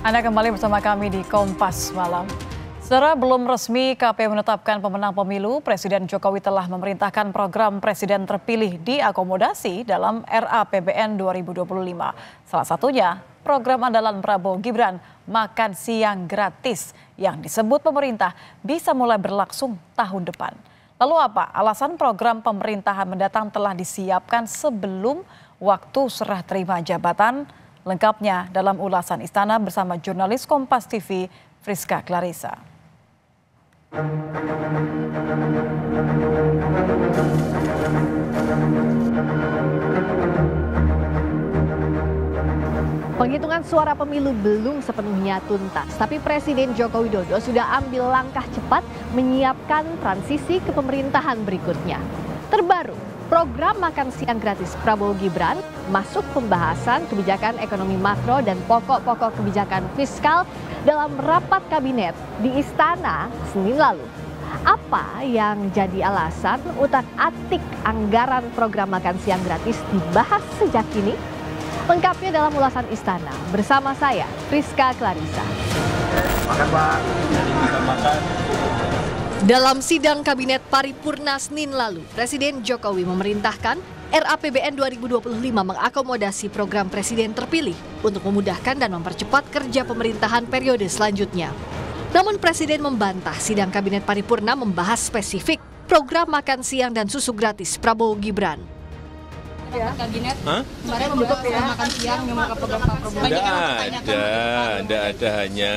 Anda kembali bersama kami di Kompas Malam. Secara belum resmi KPU menetapkan pemenang pemilu, Presiden Jokowi telah memerintahkan program Presiden terpilih diakomodasi dalam RAPBN 2025. Salah satunya program andalan Prabowo Gibran, makan siang gratis, yang disebut pemerintah bisa mulai berlangsung tahun depan. Lalu apa alasan program pemerintahan mendatang telah disiapkan sebelum waktu serah terima jabatan? Lengkapnya dalam ulasan Istana bersama jurnalis Kompas TV, Friska Clarissa. Penghitungan suara pemilu belum sepenuhnya tuntas, tapi Presiden Joko Widodo sudah ambil langkah cepat menyiapkan transisi ke pemerintahan berikutnya. Terbaru, program makan siang gratis Prabowo Gibran masuk pembahasan kebijakan ekonomi makro dan pokok-pokok kebijakan fiskal dalam rapat kabinet di Istana Senin lalu. Apa yang jadi alasan utak-atik anggaran program makan siang gratis dibahas sejak kini? Lengkapnya dalam ulasan Istana bersama saya, Friska Clarissa. Makan, Pak. Kita makan. Dalam sidang Kabinet Paripurna Senin lalu, Presiden Jokowi memerintahkan RAPBN 2025 mengakomodasi program Presiden terpilih untuk memudahkan dan mempercepat kerja pemerintahan periode selanjutnya. Namun Presiden membantah sidang Kabinet Paripurna membahas spesifik program makan siang dan susu gratis Prabowo Gibran. Kabinet kemarin membahas makan siang yang program Pak Prabowo. Tidak ada, hanya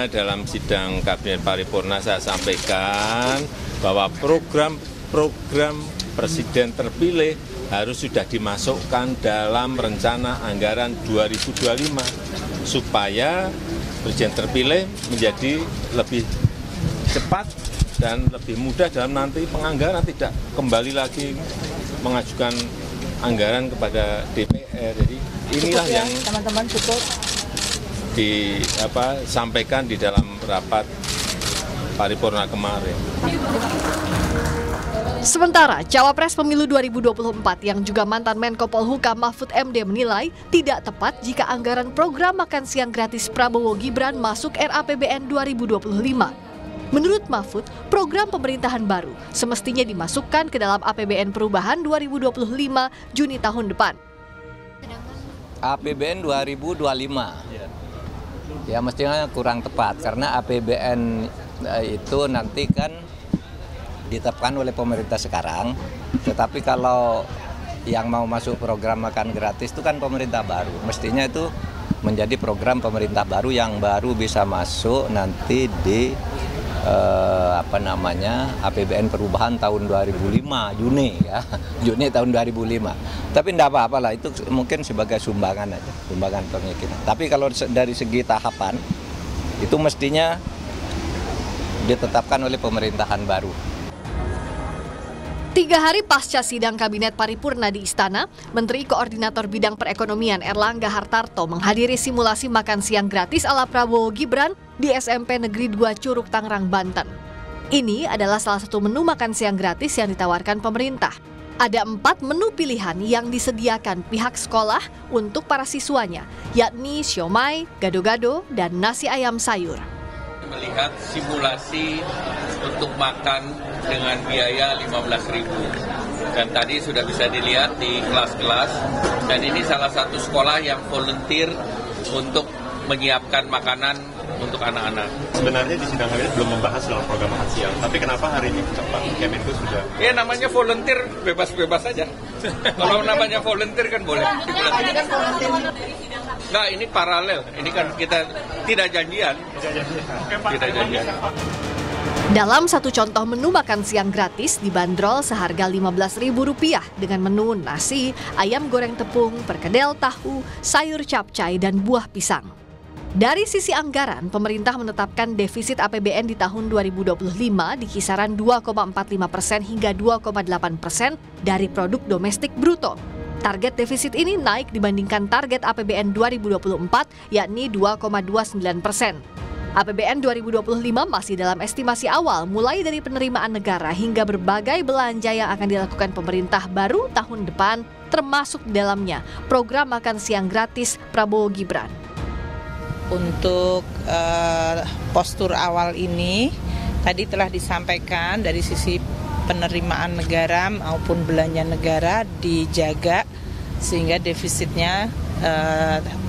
dalam sidang Kabinet Paripurna saya sampaikan bahwa program Presiden terpilih harus sudah dimasukkan dalam rencana anggaran 2025 supaya Presiden terpilih menjadi lebih cepat dan lebih mudah dalam nanti penganggaran, tidak kembali lagi mengajukan anggaran kepada DPR. Jadi inilah yang teman-teman cukup disampaikan di dalam rapat paripurna kemarin. Sementara Cawapres Pemilu 2024 yang juga mantan Menko Polhukam Mahfud MD menilai tidak tepat jika anggaran program makan siang gratis Prabowo Gibran masuk RAPBN 2025. Menurut Mahfud, program pemerintahan baru semestinya dimasukkan ke dalam APBN Perubahan 2025 Juni tahun depan. APBN 2025, ya mestinya kurang tepat karena APBN itu nanti kan ditetapkan oleh pemerintah sekarang. Tetapi kalau yang mau masuk program makan gratis itu kan pemerintah baru, mestinya itu menjadi program pemerintah baru yang baru bisa masuk nanti di APBN Perubahan tahun 2005 Juni ya, Juni tahun 2005. Tapi tidak apa-apa lah, itu mungkin sebagai sumbangan aja, sumbangan pemikiran. Tapi kalau dari segi tahapan itu mestinya ditetapkan oleh pemerintahan baru. 3 hari pasca sidang Kabinet Paripurna di Istana, Menteri Koordinator Bidang Perekonomian Erlangga Hartarto menghadiri simulasi makan siang gratis ala Prabowo Gibran di SMP Negeri 2 Curug Tangerang, Banten. Ini adalah salah satu menu makan siang gratis yang ditawarkan pemerintah. Ada 4 menu pilihan yang disediakan pihak sekolah untuk para siswanya, yakni siomay, gado-gado, dan nasi ayam sayur. Melihat simulasi untuk makan dengan biaya 15.000, dan tadi sudah bisa dilihat di kelas-kelas, dan ini salah satu sekolah yang volunteer untuk menyiapkan makanan untuk anak-anak. Sebenarnya di sidang kabinet belum membahas soal program makan siang, tapi kenapa hari ini Pak Kemenku sudah? Ya namanya volunteer, bebas-bebas saja. Kalau namanya volunteer kan boleh. Nah ini paralel, ini kan kita tidak janjian. Tidak janjian. Dalam satu contoh menu makan siang gratis dibanderol seharga Rp15.000 dengan menu nasi, ayam goreng tepung, perkedel tahu, sayur capcay, dan buah pisang. Dari sisi anggaran, pemerintah menetapkan defisit APBN di tahun 2025 di kisaran 2,45% hingga 2,8% dari produk domestik bruto. Target defisit ini naik dibandingkan target APBN 2024, yakni 2,29%. APBN 2025 masih dalam estimasi awal, mulai dari penerimaan negara hingga berbagai belanja yang akan dilakukan pemerintah baru tahun depan, termasuk di dalamnya program makan siang gratis Prabowo Gibran. untuk postur awal ini tadi telah disampaikan dari sisi penerimaan negara maupun belanja negara dijaga sehingga defisitnya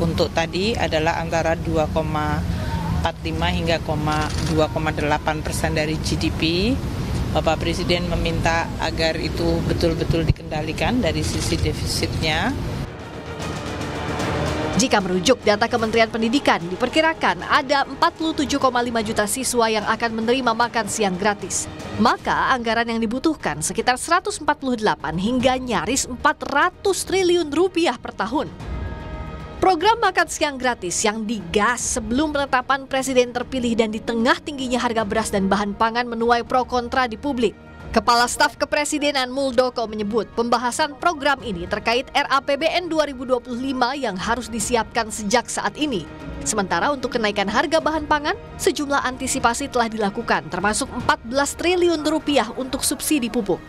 untuk tadi adalah antara 2,45 hingga 2,8% dari GDP. Bapak Presiden meminta agar itu betul-betul dikendalikan dari sisi defisitnya. Jika merujuk data Kementerian Pendidikan, diperkirakan ada 47,5 juta siswa yang akan menerima makan siang gratis. Maka anggaran yang dibutuhkan sekitar 148 hingga nyaris 400 triliun rupiah per tahun. Program makan siang gratis yang digas sebelum penetapan presiden terpilih dan di tengah tingginya harga beras dan bahan pangan menuai pro kontra di publik. Kepala Staf Kepresidenan Muldoko menyebut pembahasan program ini terkait RAPBN 2025 yang harus disiapkan sejak saat ini. Sementara untuk kenaikan harga bahan pangan, sejumlah antisipasi telah dilakukan termasuk 14 triliun rupiah untuk subsidi pupuk.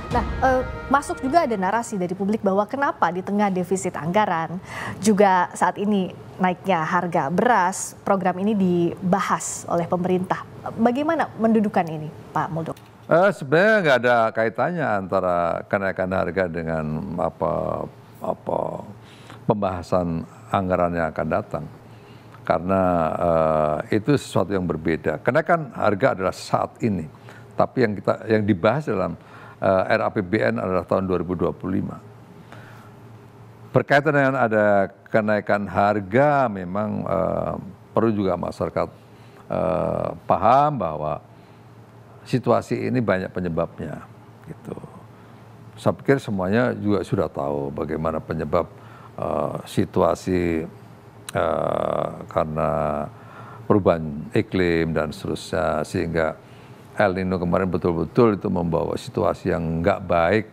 Nah, masuk juga ada narasi dari publik bahwa kenapa di tengah defisit anggaran, juga saat ini naiknya harga beras, program ini dibahas oleh pemerintah. Bagaimana mendudukan ini, Pak Muldoko? Sebenarnya nggak ada kaitannya antara kenaikan harga dengan pembahasan anggaran yang akan datang. Karena itu sesuatu yang berbeda. Kenaikan harga adalah saat ini, tapi yang dibahas dalam RAPBN adalah tahun 2025. Berkaitan dengan ada kenaikan harga, memang perlu juga masyarakat paham bahwa situasi ini banyak penyebabnya, gitu. Saya pikir semuanya juga sudah tahu bagaimana penyebab situasi karena perubahan iklim dan seterusnya, sehingga El Nino kemarin betul-betul itu membawa situasi yang nggak baik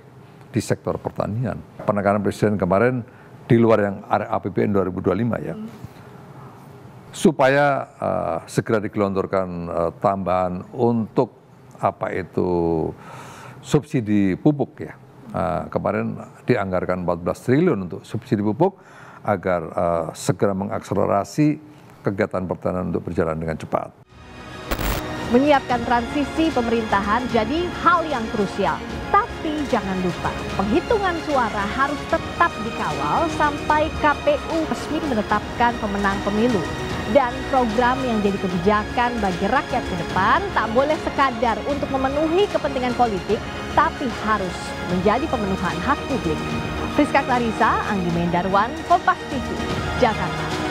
di sektor pertanian. Penekanan Presiden kemarin di luar yang APBN 2025 ya, supaya segera digelontorkan tambahan untuk apa itu subsidi pupuk ya. Kemarin dianggarkan 14 triliun untuk subsidi pupuk agar segera mengakselerasi kegiatan pertanian untuk berjalan dengan cepat. Menyiapkan transisi pemerintahan jadi hal yang krusial. Tapi jangan lupa, penghitungan suara harus tetap dikawal sampai KPU resmi menetapkan pemenang pemilu. Dan program yang jadi kebijakan bagi rakyat ke depan tak boleh sekadar untuk memenuhi kepentingan politik, tapi harus menjadi pemenuhan hak publik. Friska Clarissa, Anggi Mendarwan, Kompas TV, Jakarta.